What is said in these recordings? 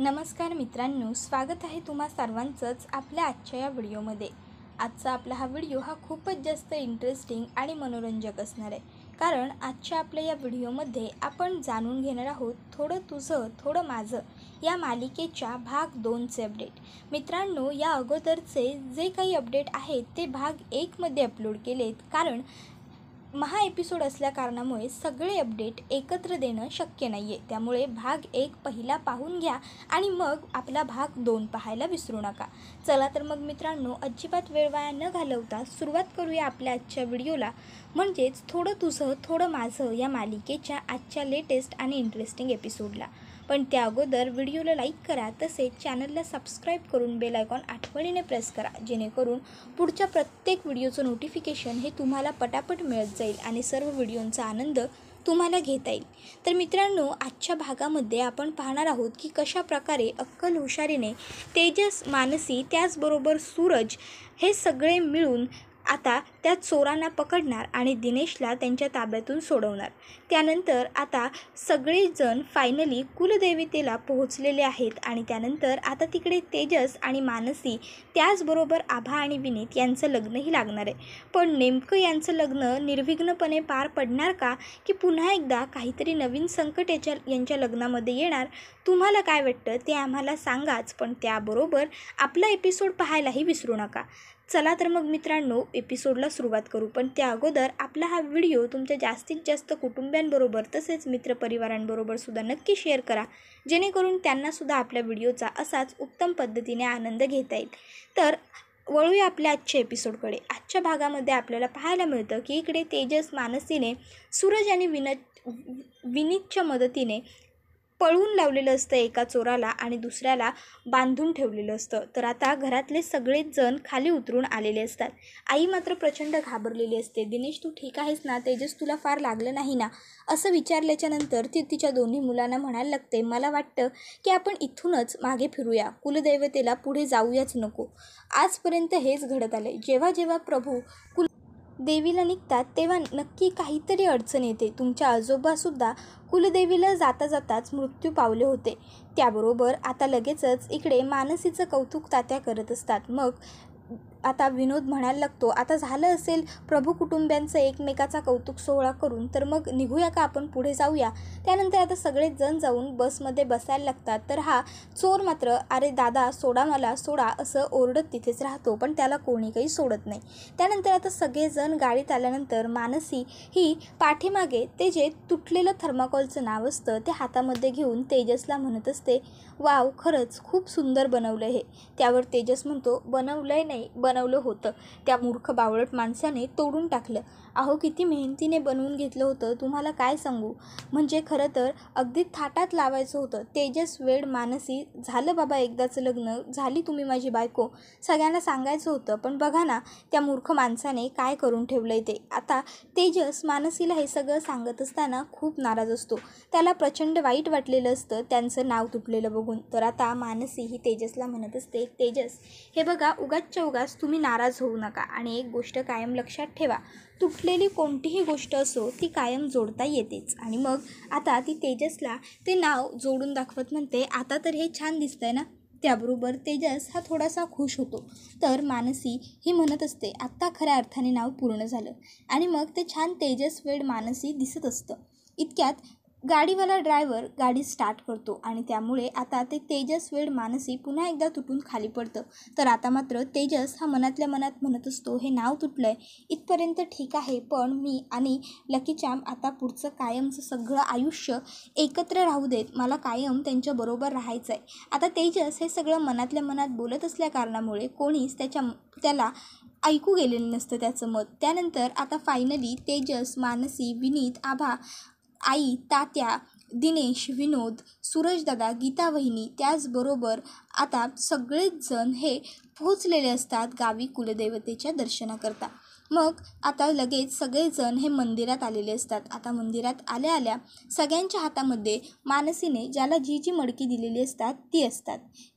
नमस्कार मित्रांनो, स्वागत आहे तुम्हा सर्वांचंच आपल्या आजच्या या व्हिडिओमध्ये। आजचा आपला हा व्हिडिओ खूपच जास्त इंटरेस्टिंग आणि मनोरंजक असणार आहे, कारण आजच्या आपल्या या व्हिडिओमध्ये आपण जाणून घेणार आहोत थोडं तुझं थोडं माझं या मालिकेच्या भाग 2चे अपडेट। मित्रांनो, या अगोदरचे जे काही अपडेट आहेत ते भाग 1 मध्ये अपलोड केलेत, कारण महा एपिसोड असल्या कारणामुळे सगळे अपडेट एकत्र देणं शक्य नाही आहे। त्यामुळे भाग 1 पहिला पाहून घ्या आणि मग आपला भाग 2 पाहायला विसरू नका। चला तर मग मित्रांनो, अजिबात वेळ वाया न घालवता सुरुवात करूया आपल्या आजच्या व्हिडिओला, म्हणजेच थोडं तुझं थोडं माझं या मालिकेच्या आजच्या लेटेस्ट आणि इंटरेस्टिंग एपिसोडला। पण त्या अगोदर व्हिडिओला लाईक करा, तसेच चॅनलला सबस्क्राईब करून बेल आयकॉन आठवणीने प्रेस करा, जेणेकरून पुढच्या प्रत्येक व्हिडिओचं नोटिफिकेशन हे तुम्हाला पटापट मिळत जाईल आणि सर्व व्हिडिओंचा आनंद तुम्हाला घेता येईल। तर मित्रांनो, आजच्या भागामध्ये आपण पाहणार आहोत की कशा प्रकारे अक्कल हुशारीने तेजस, मानसी त्याचबरोबर सूरज हे सगळे मिळून आता त्या चोरांना पकडणार आणि दिनेशला त्यांच्या ताब्यातून सोडवणार। त्यानंतर आता सगळेजण फायनली कुलदेवतेला पोहोचलेले आहेत आणि त्यानंतर आता तिकडे तेजस आणि मानसी त्याचबरोबर आभा आणि विनीत यांचं लग्नही लागणार आहे। पण नेमकं यांचं लग्न निर्विघ्नपणे पार पडणार का, की पुन्हा एकदा काहीतरी नवीन संकट यांच्या लग्नामध्ये येणार? तुम्हाला काय वाटतं ते आम्हाला सांगाच, पण त्याबरोबर आपला एपिसोड पाहायलाही विसरू नका। चला तर मग मित्रांनो, एपिसोडला सुरुवात करू। पण त्या अगोदर आपला हा व्हिडिओ तुमच्या जास्तीत जास्त कुटुंबियांबरोबर तसेच मित्रपरिवारांबरोबर सुद्धा नक्की शेअर करा, जेणेकरून त्यांनासुद्धा आपल्या व्हिडिओचा असाच उत्तम पद्धतीने आनंद घेता येईल। तर वळूया आपल्या आजच्या एपिसोडकडे। आजच्या भागामध्ये आपल्याला पाहायला मिळतं की इकडे तेजस, मानसीने सूरज आणि विनीतच्या मदतीने पळवून लावलेलं असतं एका चोराला आणि दुसऱ्याला बांधून ठेवलेलं असतं। तर आता घरातले सगळेच जण खाली उतरून आलेले असतात। आई मात्र प्रचंड घाबरलेली असते। दिनेश, तू ठीक आहेस ना? तेजस, तुला फार लागलं नाही ना? असं विचारल्याच्या नंतर ती तिच्या दोन्ही मुलांना म्हणायला लागते, मला वाटतं की आपण इथूनच मागे फिरूया, कुलदैवतेला पुढे जाऊयाच नको। आजपर्यंत हेच घडत आलंय। जेव्हा जेव्हा प्रभू देवीला निघतात तेव्हा नक्की काहीतरी अडचण येते। तुमच्या आजोबासुद्धा कुलदेवीला जाता जाताच मृत्यू पावले होते। त्याबरोबर आता लगेचच इकडे मानसीचं कौतुक तात्या करत असतात। मग आता विनोद म्हणायला लागतो, आता झालं असेल प्रभू कुटुंबियांचं एकमेकाचा कौतुक सोहळा करून, तर मग निघूया का, आपण पुढे जाऊया। त्यानंतर आता सगळेच जण जाऊन बसमध्ये बसायला लागतात। तर हा चोर मात्र, अरे दादा सोडा, मला सोडा, असं ओरडत तिथेच राहतो, पण त्याला कोणी काही सोडत नाही। त्यानंतर आता सगळेजण गाडीत आल्यानंतर मानसी ही पाठीमागे ते जे तुटलेलं थर्माकोलचं नाव असतं ते हातामध्ये घेऊन तेजसला म्हणत असते, वाव, खरंच खूप सुंदर बनवलं हे। त्यावर तेजस म्हणतो, बनवलंय नाही, बनवलं होतं, त्या मूर्ख बावळट माणसाने तोडून टाकलं। अहो, किती मेहनतीने बनवून घेतलं होतं, तुम्हाला काय सांगू, म्हणजे खरं तर अगदी थाटात लावायचं होतं। तेजस वेड, मानसी, झालं बाबा एकदाचं लग्न, झाली तुम्ही माझी बायको, सगळ्यांना सांगायचं होतं, पण बघा ना त्या मूर्ख माणसाने काय करून ठेवलंय ते। आता तेजस मानसीला हे सगळं सांगत असताना खूप नाराज असतो। त्याला प्रचंड वाईट वाटलेलं असतं त्यांचं नाव तुटलेलं बघून। तर आता मानसी ही तेजसला म्हणत असते, तेजस, हे बघा, उगाचच्या उगाच तुम्ही नाराज होऊ नका आणि एक गोष्ट कायम लक्षात ठेवा, तुटलेली कोणतीही गोष्ट असो ती कायम जोडता येतेच। आणि मग आता ती तेजसला ते नाव जोडून दाखवत म्हणते, आता तर हे छान दिसतंय ना? त्याबरोबर तेजस हा थोडासा खुश होतो। तर मानसी ही म्हणत असते, आत्ता खऱ्या अर्थाने नाव पूर्ण झालं। आणि मग ते छान तेजस वेड मानसी दिसत असतं। इतक्यात गाडीवाला ड्रायव्हर गाडी स्टार्ट करतो आणि त्यामुळे आता ते तेजस वेड मानसी पुन्हा एकदा तुटून खाली पडतं। तर आता मात्र तेजस हा मनातल्या मनात म्हणत असतो, हे नाव तुटलंय इथपर्यंत ठीक आहे, पण मी आणि लकी चॅम्प आता पुढचं कायमचं सगळं आयुष्य एकत्र राहू देत, मला कायम त्यांच्याबरोबर राहायचं आहे। आता तेजस हे सगळं मनातल्या मनात बोलत असल्या कारणामुळे कोणीच त्याला ऐकू गेलेलं नसतं त्याचं मत। त्यानंतर आता फायनली तेजस, मानसी, विनीत, आभा, आई, तात्या, दिनेश, विनोद, सूरजदादा, गीता वहिनी त्याचबरोबर आता सगळेच जण हे पोहोचलेले असतात गावी कुलदेवतेच्या दर्शनाकरता। मग आता लगेच सगळेजण हे मंदिरात आलेले असतात। आता मंदिरात आल्या आल्या सगळ्यांच्या हातामध्ये मानसीने ज्याला जी जी मडकी दिलेली असतात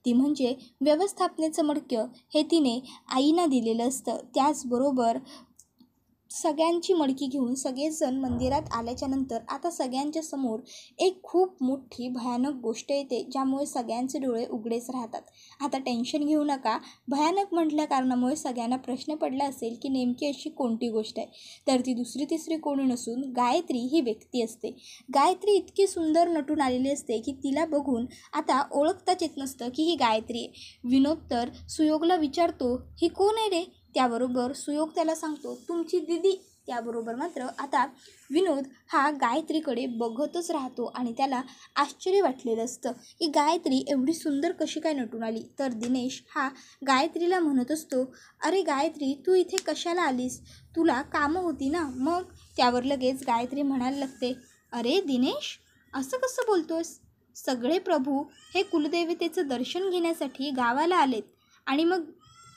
ती म्हणजे व्यवस्थापनेचं मडकं हे तिने आईना दिलेलं असतं। त्याचबरोबर सगळ्यांची मडकी घेऊन सगळेजण मंदिरात आल्याच्या नंतर आता सगळ्यांच्या समोर एक खूप मोठी भयानक गोष्ट येते, ज्यामुळे सगळ्यांचे डोळे उघडेच राहतात. आता टेन्शन घेऊ नका. भयानक म्हटल्या कारणामुळे सगळ्यांना प्रश्न पडला असेल की नेमकी अशी कोणती गोष्ट आहे. तर ती दुसरी तिसरी कोणी नसून गायत्री ही व्यक्ती असते. गायत्री इतकी सुंदर नटून आलेली असते की तिला बघून आता ओळखताच येत नसतं की ही गायत्री आहे. विनोद तर सुयोगला विचारतो, ही कोण आहे रे? त्याबरोबर सुयोग त्याला सांगतो, तुमची दीदी. त्याबरोबर मात्र आता विनोद हा गायत्रीकडे बघतच राहतो आणि त्याला आश्चर्य वाटलेलं असतं की गायत्री एवढी सुंदर कशी काय नटून आली. तर दिनेश हा गायत्रीला म्हणत असतो, अरे गायत्री, तू इथे कशाला आलीस? तुला कामं होती ना? मग त्यावर लगेच गायत्री म्हणायला लागते, अरे दिनेश, असं कसं बोलतोस? सगळे प्रभू हे कुलदेवतेचं दर्शन घेण्यासाठी गावाला आलेत आणि मग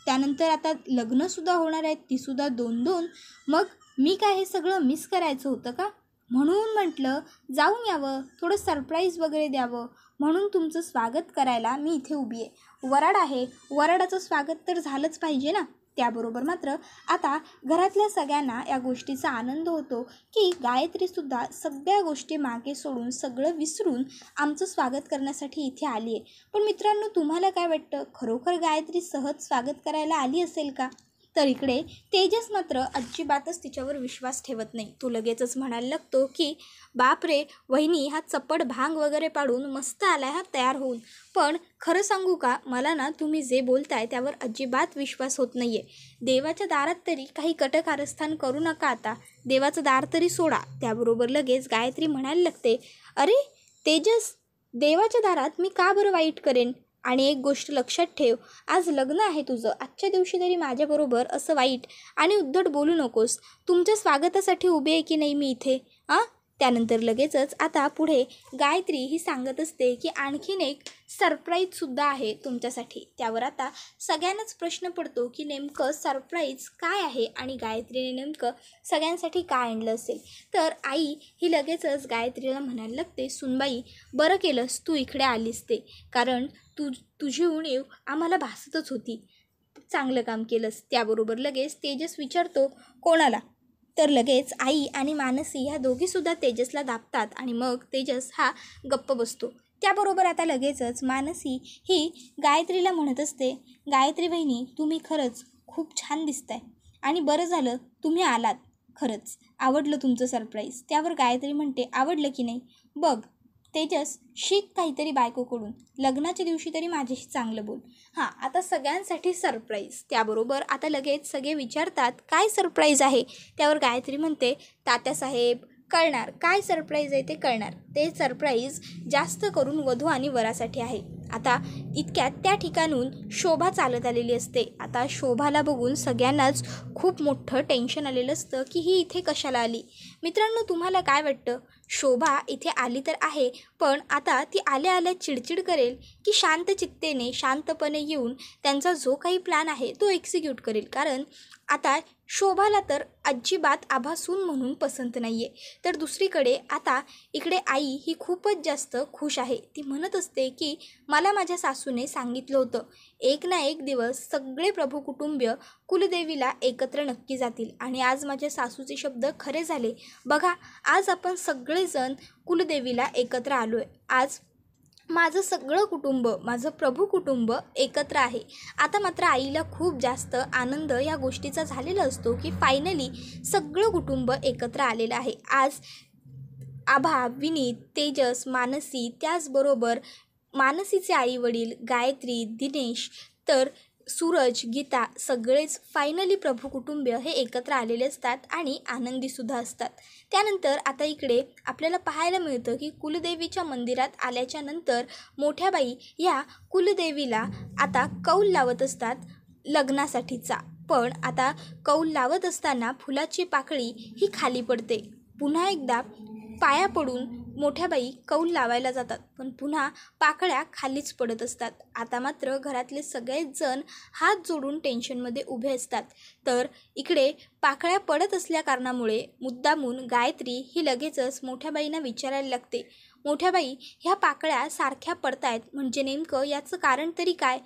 त्यानंतर आता लग्नसुद्धा होणार आहेत, तीसुद्धा 2-2. मग मी काय हे सगळं मिस करायचं होतं का? म्हणून म्हटलं जाऊन यावं, थोडं सरप्राईज वगैरे द्यावं, म्हणून तुमचं स्वागत करायला मी इथे उभी आहे. वराड आहे, वराडाचं स्वागत तर झालंच पाहिजे ना. त्याबरोबर मात्र आता घरातल्या सगळ्यांना या गोष्टीचा आनंद होतो की गायत्रीसुद्धा सगळ्या गोष्टी मागे सोडून सगळं विसरून आमचं स्वागत करण्यासाठी इथे आली आहे. पण मित्रांनो, तुम्हाला काय वाटतं, खरोखर गायत्री सहज स्वागत करायला आली असेल का? तर इकडे तेजस मात्र अजिबातच तिच्यावर विश्वास ठेवत नाही. तो लगेचच म्हणायला लागतो की बापरे वहिनी, हा चपड भांग वगैरे पाडून मस्त आलाय हा तयार होऊन. पण खरं सांगू का, मला ना तुम्ही जे बोलताय त्यावर अजिबात विश्वास होत नाही आहे. देवाच्या दारात तरी काही कटकारस्थान करू नका, आता देवाचं दार तरी सोडा. त्याबरोबर लगेच गायत्री म्हणायला लागते, अरे तेजस, देवाच्या दारात मी का बरं वाईट करेन? आणि एक गोष्ट लक्षात ठेव, आज लग्न आहे तुझं, आजच्या दिवशी तरी माझ्याबरोबर असं वाईट आणि उद्धट बोलू नकोस. तुमच्या स्वागतासाठी उभे आहे की नाही मी इथे? त्यानंतर लगेचच आता पुढे गायत्री ही सांगत असते की आणखीन एक सरप्राईजसुद्धा आहे तुमच्यासाठी. त्यावर आता सगळ्यांनाच प्रश्न पडतो की नेमकं सरप्राईज काय आहे आणि गायत्रीने नेमकं सगळ्यांसाठी काय आणलं असेल. तर आई ही लगेचच गायत्रीला म्हणायला लागते, सुनबाई, बरं केलंस तू इकडे आलीस ते, कारण तुझी उणीव आम्हाला भासतच होती. चांगलं काम केलंस. त्याबरोबर लगेच तेजस विचारतो, कोणाला? तर लगेच आई आणि मानसी ह्या दोघीसुद्धा तेजसला दाबतात आणि मग तेजस हा गप्प बसतो. त्याबरोबर आता लगेचच मानसी ही गायत्रीला म्हणत असते, गायत्री बहिणी, तुम्ही खरंच खूप छान दिसताय आणि बरं झालं तुम्ही आलात. खरंच आवडलं तुमचं सरप्राईज. त्यावर गायत्री म्हणते, आवडलं की नाही? बघ तेजस, शिक काहीतरी बायकोकडून, लग्नाच्या दिवशी तरी माझ्याशी चांगलं बोल. आता सगळ्यांसाठी सरप्राईज. त्याबरोबर आता लगेच सगळे विचारतात, काय सरप्राईज आहे? त्यावर गायत्री म्हणते, तात्यासाहेब, कळणार काय सरप्राईज आहे ते कळणार. ते सरप्राईज जास्त करून वधू आणि वरासाठी आहे. आता इतक्यात त्या ठिकाणून शोभा चालत आलेली असते. आता शोभाला बघून सगळ्यांनाच खूप मोठं टेन्शन आलेलं असतं की ही इथे कशाला आली. मित्रांनो, तुम्हाला काय वाटतं, शोभा इथे आली तर आहे, पण आता ती आल्या आल्या चिडचिड करेल की शांत चित्तेने शांतपणे येऊन त्यांचा जो काही प्लॅन आहे तो एक्झिक्यूट करेल? कारण आता शोभाला तर अजिबात आभासून म्हणून पसंत नाही आहे. तर दुसरीकडे आता इकडे आई ही खूपच जास्त खुश आहे. ती म्हणत असते की मला माझ्या सासूने सांगितलं होतं, एक ना एक दिवस सगळे प्रभू कुटुंबीय कुलदेवीला एकत्र नक्की जातील आणि आज माझ्या सासूचे शब्द खरे झाले. बघा, आज आपण सगळेजण कुलदेवीला एकत्र आलो आहे. आज माझं सगळं कुटुंब, माझं प्रभू कुटुंब एकत्र आहे. आता मात्र आईला खूप जास्त आनंद या गोष्टीचा झालेला असतो की फायनली सगळं कुटुंब एकत्र आलेलं आहे. आज आभा, विनीत, तेजस, मानसी, त्याचबरोबर मानसीचे आईवडील, गायत्री, दिनेश, तर सूरज, गीता, सगळेच फायनली प्रभू कुटुंबीय हे एकत्र आलेले असतात आणि आनंदीसुद्धा असतात. त्यानंतर आता इकडे आपल्याला पाहायला मिळतं की कुलदेवीच्या मंदिरात आल्याच्या नंतर मोठ्या बाई या कुलदेवीला आता कौल लावत असतात लग्नासाठीचा. पण आता कौल लावत असताना फुलाची पाकळी ही खाली पडते. पुन्हा एकदा पाया पडून मोठ्या बाई कौल लावायला जातात, पण पुन्हा पाकळ्या खालीच पडत असतात. आता मात्र घरातले सगळेच जण हात जोडून टेन्शनमध्ये उभे असतात. तर इकडे पाकळ्या पडत असल्या कारणामुळे मुद्दामून गायत्री ही लगेचच मोठ्या बाईंना विचारायला लागते, मोठ्या बाई, ह्या पाकळ्या सारख्या पडतायत म्हणजे नेमकं याचं कारण तरी काय?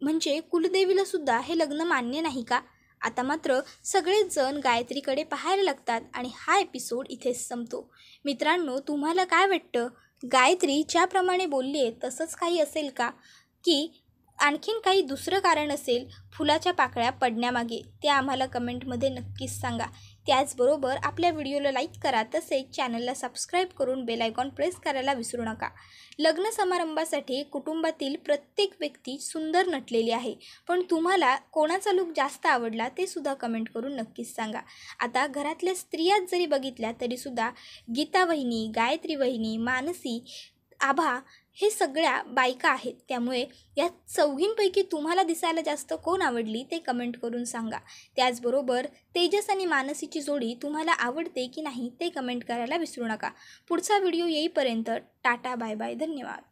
म्हणजे कुलदेवीला सुद्धा हे लग्न मान्य नाही का? आता मात्र सगळेच जण गायत्रीकडे पाहायला लागतात आणि हा एपिसोड इथेच संपतो. मित्रांनो, तुम्हाला काय वाटतं? गायत्री ज्याप्रमाणे बोलली आहे तसंच काही असेल का, की आणखीन काही दुसरं कारण असेल फुलाच्या पाकळ्या पडण्यामागे? ते आम्हाला कमेंटमध्ये नक्कीच सांगा. त्याचबरोबर आपल्या व्हिडिओला लाईक करा, तसेच चॅनलला सबस्क्राईब करून बेल आयकॉन प्रेस करायला विसरू नका. लग्न समारंभासाठी कुटुंबातील प्रत्येक व्यक्ती सुंदर नटलेली आहे, पण तुम्हाला कोणाचा लूक जास्त आवडला ते सुद्धा कमेंट करून नक्कीच सांगा. आता घरातल्या स्त्रियाच जरी बघितल्या तरीसुद्धा गीता वहिनी, गायत्री वहिनी, मानसी, आभा हे सगळ्या बायका आहेत. त्यामुळे या चौघींपैकी तुम्हाला दिसायला जास्त कोण आवडली ते कमेंट करून सांगा. त्याचबरोबर तेजस आणि मानसीची जोडी तुम्हाला आवडते की नाही ते कमेंट करायला विसरू नका. पुढचा व्हिडिओ येईपर्यंत टाटा, बाय बाय, धन्यवाद.